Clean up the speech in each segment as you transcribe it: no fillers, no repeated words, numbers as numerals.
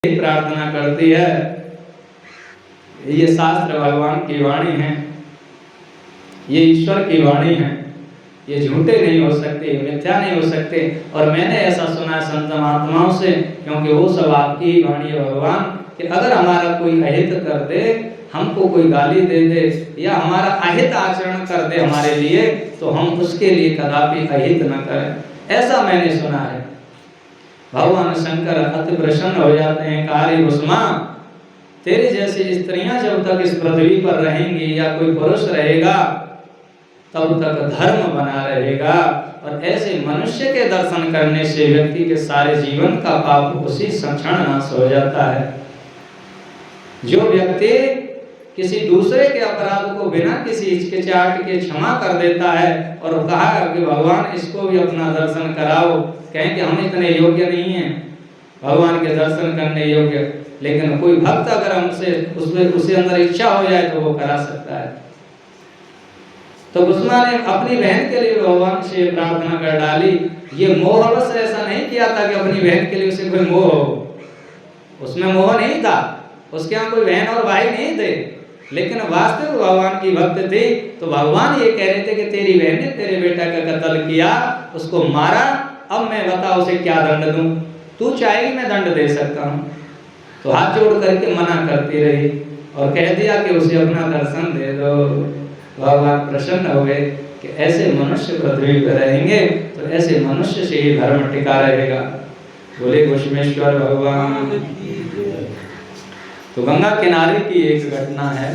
प्रार्थना करती है। ये शास्त्र भगवान की वाणी है, ये ईश्वर की वाणी है, ये झूठे नहीं हो सकते, मिथ्या नहीं हो सकते। और मैंने ऐसा सुना है संत महात्माओं से, क्योंकि वो सब आपकी ही वाणी है भगवान, कि अगर हमारा कोई अहित कर दे, हमको कोई गाली दे दे या हमारा अहित आचरण कर दे हमारे लिए, तो हम उसके लिए कदापि अहित न करें। ऐसा मैंने सुना है। भगवान शंकर अति प्रसन्न हो जाते हैं। कार्य भस्मा, तेरी जैसी स्त्रियां जब तक इस पृथ्वी पर रहेंगी या कोई पुरुष रहेगा तब तक धर्म बना रहेगा। और ऐसे मनुष्य के दर्शन करने से व्यक्ति के सारे जीवन का पाप उसी क्षण नाश हो जाता है। जो व्यक्ति किसी दूसरे के अपराध को बिना किसी हिचकिचाहट के क्षमा कर देता है और कहा कि भगवान इसको भी अपना दर्शन कराओ, कहें कि हम इतने योग्य नहीं हैं भगवान के दर्शन करने योग्य, लेकिन कोई भक्त अगर हमसे उसके अंदर इच्छा हो जाए तो वो करा सकता है। तो भस्मा ने अपनी बहन के लिए भगवान से प्रार्थना कर डाली। ये मोहवश ऐसा नहीं किया था कि अपनी बहन के लिए उसे कोई मोह हो, उसमें मोह नहीं था, उसके यहाँ कोई बहन और भाई नहीं थे, लेकिन वास्तविक भगवान की भक्त थी। तो भगवान ये कह रहे थे कि तेरी बहन ने तेरे बेटा का कत्ल किया, उसको मारा, अब मैं बता उसे क्या दंड दूं, तू चाहेगी मैं दंड दे सकता हूँ। तो हाथ जोड़ करके मना करती रही और कह दिया कि उसे अपना दर्शन दे दो। भगवान प्रसन्न हो गए कि ऐसे मनुष्य पृथ्वी पर रहेंगे तो ऐसे मनुष्य से ही धर्म टिका रहेगा। बोले घोषमेश्वर भगवान। तो गंगा किनारे की एक घटना है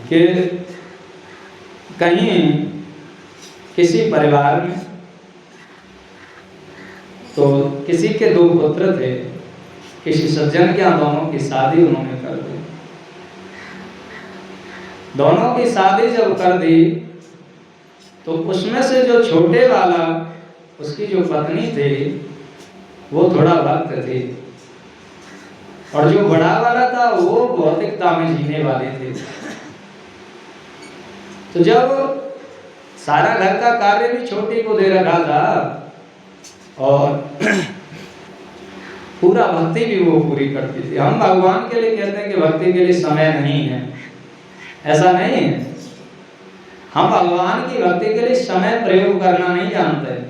कि कहीं किसी परिवार में तो किसी के दो पुत्र थे, किसी सज्जन के यहाँ दोनों की शादी उन्होंने कर दी। दोनों की शादी जब कर दी तो उसमें से जो छोटे वाला, उसकी जो पत्नी थी वो थोड़ा भक्त थी, और जो बड़ा वाला था वो भौतिकता में जीने वाले थे। तो जब सारा घर का कार्य भी छोटी को दे रखा था और पूरा भक्ति भी वो पूरी करती थी। हम भगवान के लिए कहते हैं कि भक्ति के लिए समय नहीं है, ऐसा नहीं है। हम भगवान की भक्ति के लिए समय प्रयोग करना नहीं जानते।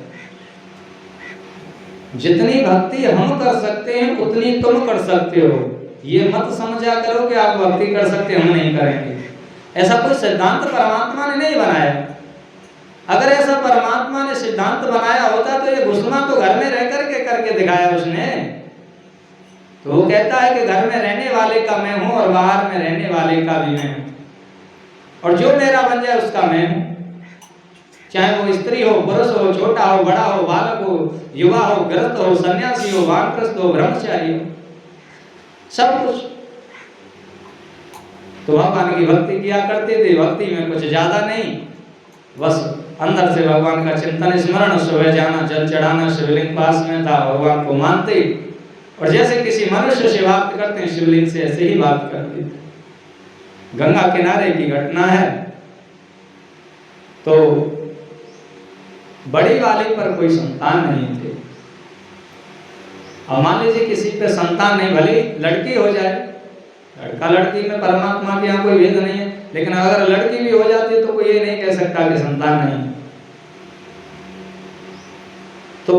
जितनी भक्ति हम कर सकते हैं उतनी तुम कर सकते हो। ये मत समझा करो कि आप भक्ति कर सकते हम नहीं करेंगे। ऐसा कोई सिद्धांत परमात्मा ने नहीं बनाया। अगर ऐसा परमात्मा ने सिद्धांत बनाया होता तो ये घुसमा तो घर में रह करके दिखाया उसने। तो वो कहता है कि घर में रहने वाले का मैं हूं और बाहर में रहने वाले का भी मैं हूं, और जो मेरा बन जाए उसका मैं हूं। चाहे वो स्त्री हो, पुरुष हो, छोटा हो, बड़ा हो, बालक हो, युवा हो, गृहस्थ हो, सन्यासी हो, वानप्रस्थ हो, ब्रह्मचारी हो, सब कुछ। तो भगवान की भक्ति किया करते थे। भक्ति में कुछ ज्यादा नहीं, बस अंदर से भगवान का चिंतन स्मरण, सुबह जाना, जल चढ़ाना, शिवलिंग पास में था, भगवान को मानते, और जैसे किसी मनुष्य से बात करते हैं शिवलिंग से ऐसे ही बात करते थे। गंगा किनारे की घटना है। तो बड़ी वाली पर कोई संतान नहीं थे। अब मान लीजिए किसी पे संतान नहीं, भले लड़की हो जाए, लड़का लड़की में परमात्मा के यहाँ कोई भेद नहीं है, लेकिन अगर लड़की भी हो जाती है तो कोई ये नहीं कह सकता कि संतान नहीं। तो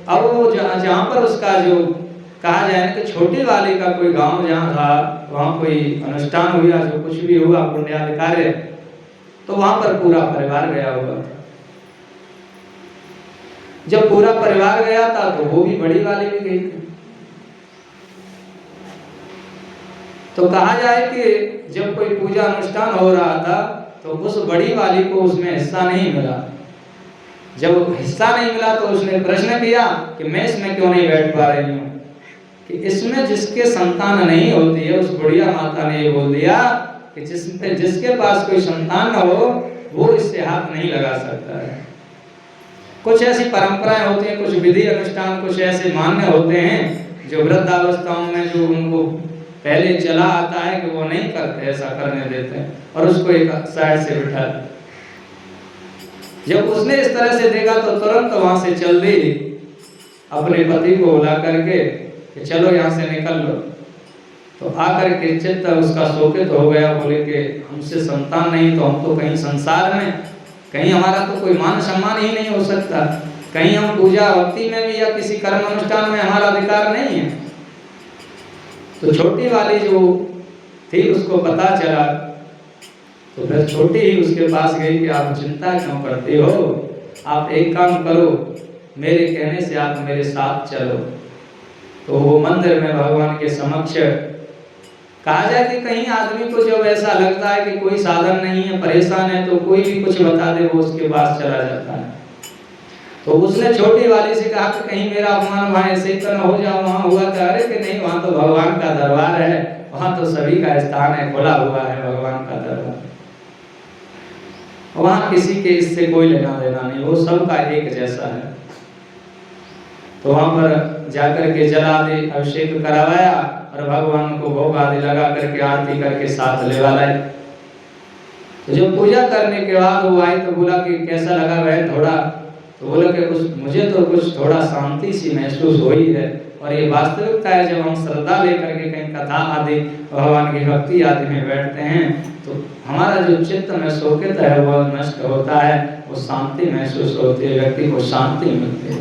अब वो जहाँ पर उसका जो कहा जाए ना कि छोटी वाली का कोई गांव जहाँ था, वहाँ कोई अनुष्ठान हुआ, जो कुछ भी हुआ पुण्यादि कार्य, तो वहाँ पर पूरा परिवार गया हुआ था। जब पूरा परिवार गया था तो वो भी बड़ी वाली भी गई थी। तो कहा जाए कि जब कोई पूजा अनुष्ठान हो रहा था तो उस बड़ी वाली को उसमें हिस्सा नहीं मिला। जब हिस्सा नहीं मिला तो उसने प्रश्न किया कि मैं इसमें क्यों नहीं बैठ पा रही हूँ, कि इसमें जिसके संतान नहीं होती है, उस बुढ़िया माता ने ये बोल दिया कि जिसके पास कोई संतान न हो वो इससे हाथ नहीं लगा सकता है। कुछ ऐसी परंपराएं होती हैं, कुछ विधि अनुष्ठान कुछ ऐसे मान्य होते हैं जो वृद्धावस्थाओं में जो उनको पहले चला आता है कि वो नहीं करते, ऐसा करने देते हैं और उसको एक साइड से बिठा। जब उसने इस तरह से देखा तो तुरंत वहां से चल दी, अपने पति को बुला करके कि चलो यहाँ से निकल लो। तो आकर के चित्त उसका शोकित हो गया, बोले कि हमसे संतान नहीं तो हम तो कहीं संसार में, कहीं हमारा तो कोई मान सम्मान ही नहीं हो सकता, कहीं हम पूजा भक्ति में भी या किसी कर्म अनुष्ठान में हमारा अधिकार नहीं है। तो छोटी वाली जो थी उसको पता चला, तो फिर छोटी ही उसके पास गई कि आप चिंता क्यों करते हो, आप एक काम करो, मेरे कहने से आप मेरे साथ चलो। तो वो मंदिर में भगवान के समक्ष, कहा जाए कि कहीं आदमी को जब ऐसा लगता है कि कोई साधन नहीं है, परेशान है, तो कोई भी कुछ बता दे वो उसके पास चला जाता है। तो उसने छोटी वाली से कहा कि कहीं मेरा अपमान वहाँ ऐसे ही तो न हो जाओ, वहाँ हुआ था, अरे कि नहीं, वहाँ तो भगवान का दरबार है, वहाँ तो सभी का स्थान है, खुला हुआ है भगवान का दरबार, वहाँ किसी के इससे कोई लेना देना नहीं, वो सबका एक जैसा है। तो वहाँ पर जाकर के जल आदि अभिषेक करवाया और भगवान को भोग आदि लगा करके आरती करके साथ ले लाए। तो जब पूजा करने के बाद वो आई तो बोला कि कैसा लगा वह थोड़ा, तो बोला कि मुझे तो कुछ थोड़ा शांति सी महसूस हुई है, और ये वास्तविकता है जब हम श्रद्धा लेकर के कहीं कथा आदि भगवान की भक्ति आदि में बैठते हैं तो हमारा जो चित्त में शोकित है वह नष्ट होता है, वो शांति महसूस होती है, व्यक्ति को शांति मिलती है,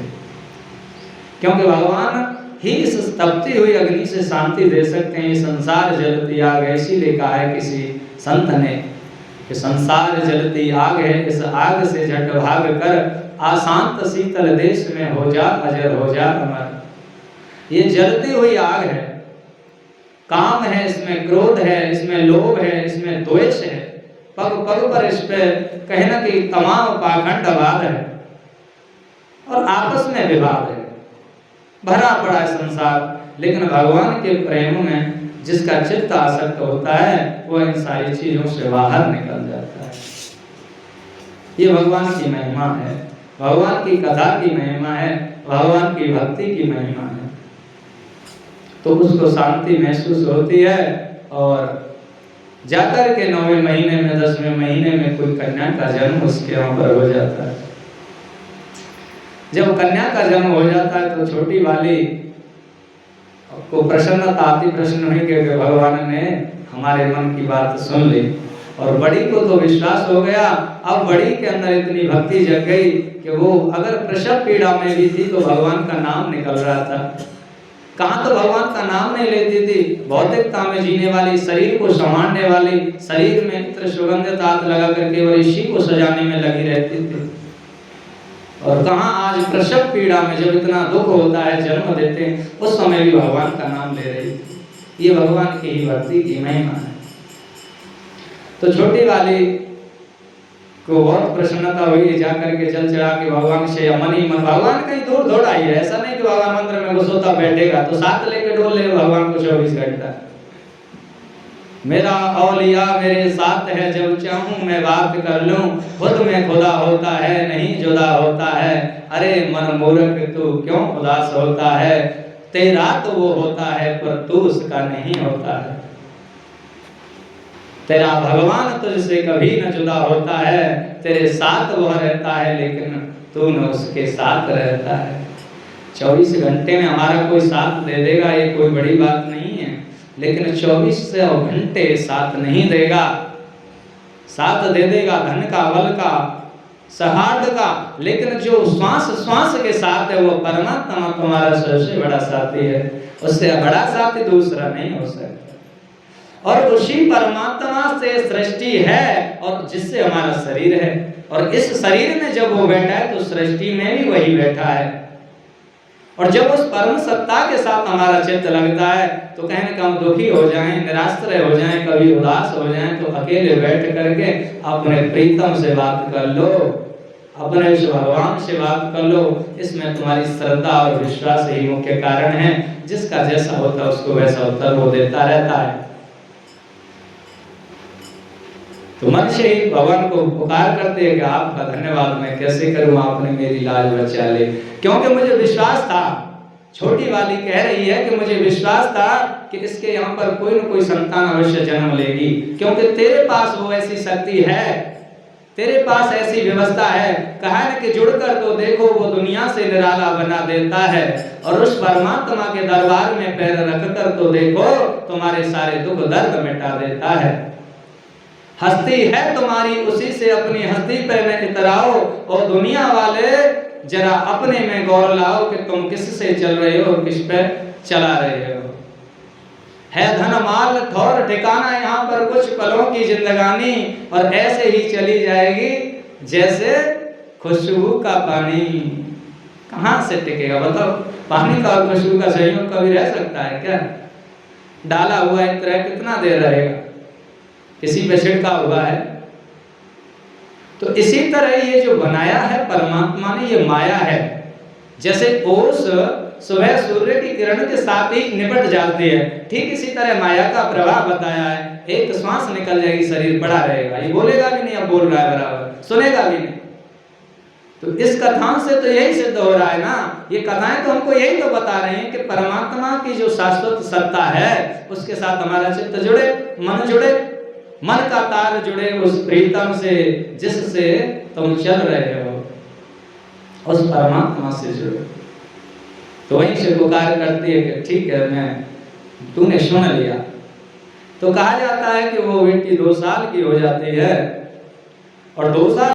क्योंकि भगवान ही इस तपती हुई अग्नि से शांति दे सकते हैं। संसार जलती आग है, इसीलिए कहा है किसी संत ने कि संसार जलती आग है, इस आग से झट भाग कर अशांत शीतल देश में हो जा अजर, हो जा अमर। ये जलती हुई आग है, काम है इसमें, क्रोध है इसमें, लोभ है इसमें, द्वेष है, पग पग पर इस पे कहीं ना कहीं तमाम पाखंड वाद है और आपस में विवाद है, भरा पड़ा है संसार। लेकिन भगवान के प्रेम में जिसका चित्त आसक्त होता है वह इन सारी चीजों से बाहर निकल जाता है। ये भगवान की महिमा है, भगवान की कथा की महिमा है, भगवान की भक्ति की महिमा है। तो उसको शांति महसूस होती है और जाकर के 9वें महीने में 10वें महीने में कोई कन्या का जन्म उसके वहां पर हो जाता है। जब कन्या का जन्म हो जाता है तो छोटी वाली को प्रसन्नता आती, प्रश्न हुई कि भगवान ने हमारे मन की बात सुन ली, और बड़ी को तो विश्वास हो गया। अब बड़ी के अंदर इतनी भक्ति जग गई कि वो अगर प्रसव पीड़ा में भी थी तो भगवान का नाम निकल रहा था। कहाँ तो भगवान का नाम नहीं लेती थी, भौतिकता में जीने वाली, शरीर को संभालने वाली, शरीर में इत्र सुगंधित हाथ लगा करके वो ऋषि को सजाने में लगी रहती थी। और कहाँ आज प्रसव पीड़ा में जब इतना दुख होता है, जन्म देते हैं, उस समय भी भगवान का नाम ले रही थी। ये भगवान की ही भक्ति की महिमा है। तो छोटी वाली को बहुत प्रसन्नता हुई, जाकर के जल चढ़ा के भगवान से मन ही मन, भगवान कहीं दूर दौड़ आई है, ऐसा नहीं कि भगवान मंदिर में घुसोता बैठेगा तो साथ लेके डोल ले भगवान को 24 घंटा। मेरा औलिया मेरे साथ है, जब चाहूं मैं बात कर लूं, खुद में खुदा होता है नहीं जुदा होता है। अरे मन मूर्ख तू क्यों उदास होता है, तेरा तो वो होता है पर तू उसका नहीं होता है। तेरा भगवान तुझसे कभी न जुदा होता है, तेरे साथ वह रहता है लेकिन तू न उसके साथ रहता है। 24 घंटे में हमारा कोई साथ दे देगा ये कोई बड़ी बात नहीं है, लेकिन 24 घंटे साथ नहीं देगा। साथ दे देगा धन का, बल का, सहार्द का, लेकिन जो श्वास श्वास के साथ है वो परमात्मा तुम्हारा सबसे बड़ा साथी है। उससे बड़ा साथी दूसरा नहीं हो सकता। और उसी परमात्मा से सृष्टि है और जिससे हमारा शरीर है, और इस शरीर में जब वो बैठा है तो सृष्टि में भी वही बैठा है। और जब उस परम सत्ता के साथ हमारा चित्त लगता है तो कहीं ना कहीं दुखी हो जाएं, निराश्रय हो जाएं, कभी उदास हो जाएं, तो अकेले बैठ करके अपने प्रीतम से बात कर लो, अपने भगवान से बात कर लो। इसमें तुम्हारी श्रद्धा और विश्वास ही मुख्य कारण है। जिसका जैसा होता है उसको वैसा उत्तर वो देता रहता है। तो मनुष्य ही भगवान को पुकार करते हैं कि आपका धन्यवाद मैं कैसे करूं, आपने मेरी लाज बचा ली। क्योंकि मुझे विश्वास था, छोटी वाली कह रही है कि मुझे विश्वास था कि इसके यहाँ पर कोई न कोई संतान अवश्य जन्म लेगी, क्योंकि तेरे पास वो ऐसी शक्ति है तेरे पास ऐसी व्यवस्था है, कहा है कि जुड़कर तो देखो वो दुनिया से निराला बना देता है, और उस परमात्मा के दरबार में पैर रखकर तो देखो तुम्हारे सारे दुख दर्द मिटा देता है। हस्ती है तुम्हारी उसी से अपनी हस्ती पे में इतराओ, और दुनिया वाले जरा अपने में गौर लाओ कि तुम किस से चल रहे हो और किस पे चला रहे हो। है धन माल थोर ठिकाना यहाँ पर कुछ पलों की जिंदगानी, और ऐसे ही चली जाएगी जैसे खुशबू का पानी। कहाँ से टिकेगा बताओ? पानी का और खुशबू का संयोग कभी रह सकता है क्या? डाला हुआ एक तरह कितना देर रहेगा, किसी पे छिड़का हुआ है। तो इसी तरह ये जो बनाया है परमात्मा ने, ये माया है। जैसे ओस सुबह सूर्य की किरण के साथ ही निपट जाती है, ठीक इसी तरह माया का प्रभाव बताया है। एक श्वास निकल जाएगी, शरीर पड़ा रहेगा, ये बोलेगा भी नहीं, अब बोल रहा है बराबर, सुनेगा भी नहीं। तो इस कथाओं से तो यही सिद्ध हो रहा है ना, ये कथाएं तो हमको यही तो बता रही हैं कि परमात्मा की जो शाश्वत सत्ता है उसके साथ हमारा चित्त जुड़े, मन जुड़े, मन का तार जुड़े उस प्रीतम से जिससे तुम चल रहे हो, उस परमात्मा से जुड़े। तो वहीं से पुकार करती है कि ठीक है, मैं तूने सुन लिया। तो कहा जाता है कि वो बेटी 2 साल की हो जाती है, और 2 साल